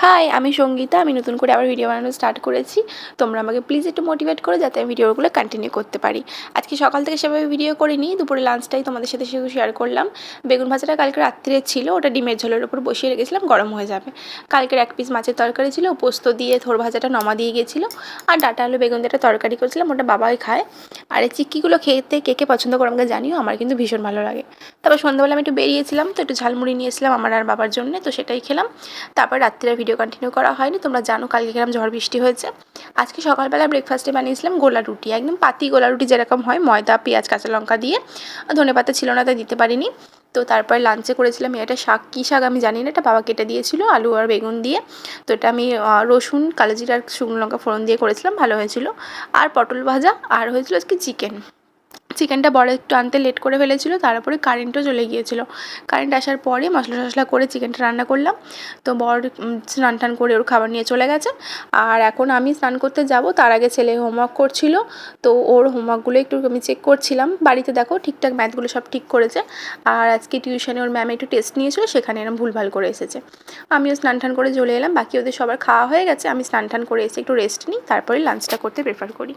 High, আমি সঙ্গীতা। আমি নতুন করে আবার ভিডিও বানানো স্টার্ট করেছি। তোমরা আমাকে প্লিজ একটু মোটিভেট করো যাতে আমি ভিডিওগুলো কন্টিনিউ করতে পারি। আজকে সকাল থেকে সেভাবে ভিডিও করিনি, দুপুরে লাঞ্চটাই তোমাদের সাথে শুধু শেয়ার করলাম। বেগুন ভাজাটা কালকে রাত্রে ছিল, ওটা ডিমের ঝোলের ওপর বসিয়ে রেখেছিলাম, গরম হয়ে যাবে। কালকের এক পিস মাছের তরকারি ছিল, পোস্ত দিয়ে থোড় ভাজাটা নমা দিয়ে গেছিলো। আর ডাঁটা আলু বেগুন দিয়ে একটা তরকারি করেছিলাম, ওটা বাবাই খায়। আর এই চিক্কিগুলো খেতে কে কে পছন্দ করো আমাকে জানিও, আমার কিন্তু ভীষণ ভালো লাগে। তারপর সন্ধ্যাবেলা আমি একটু বেরিয়েছিলাম, তো একটু ঝালমুড়ি নিয়েছিলাম আমার আর বাবার জন্যে, তো সেটাই খেলাম। তারপর রাত্রে ভিডিও কন্টিনিউ করা হয়নি। তোমরা জানো কালকে কিরকম ঝড় বৃষ্টি হয়েছে। আজকে সকালবেলা ব্রেকফাস্টে বানিয়েছিলাম গোলা রুটি, একদম পাতি গোলা রুটি যেরকম হয়, ময়দা পেঁয়াজ কাঁচা লঙ্কা দিয়ে। ধনেপাতা ছিল না তাই দিতে পারিনি। তো তারপর লাঞ্চে করেছিলাম এটা শাক, কী শাক আমি জানি না, এটা বাবা কেটে দিয়েছিল আলু আর বেগুন দিয়ে। তো এটা আমি রসুন কালো জিরা আর শুকনো লঙ্কা ফোড়ন দিয়ে করেছিলাম, ভালো হয়েছিল। আর পটল ভাজা, আর হয়েছিল আজকে চিকেনটা বড় একটু আনতে লেট করে ফেলেছিল, তারপরে কারেন্টও চলে গিয়েছিল। কারেন্ট আসার পরে মশলা টশলা করে চিকেনটা রান্না করলাম। তো বর স্নান টান করে ওর খাবার নিয়ে চলে গেছে। আর এখন আমি স্নান করতে যাব, তার আগে ছেলে হোমওয়ার্ক করছিল। তো ওর হোমওয়ার্কগুলো একটু আমি চেক করছিলাম। বাড়িতে দেখো ঠিকঠাক ম্যাথগুলো সব ঠিক করেছে। আর আজকে টিউশনে ওর ম্যাম একটু টেস্ট নিয়েছিল, সেখানে এরম ভুলভাল করে এসেছে। আমিও স্নান টান করে চলে এলাম, বাকি ওদের সবার খাওয়া হয়ে গেছে। আমি স্নান টান করে এসে একটু রেস্ট নিই, তারপরে লাঞ্চটা করতে প্রেফার করি।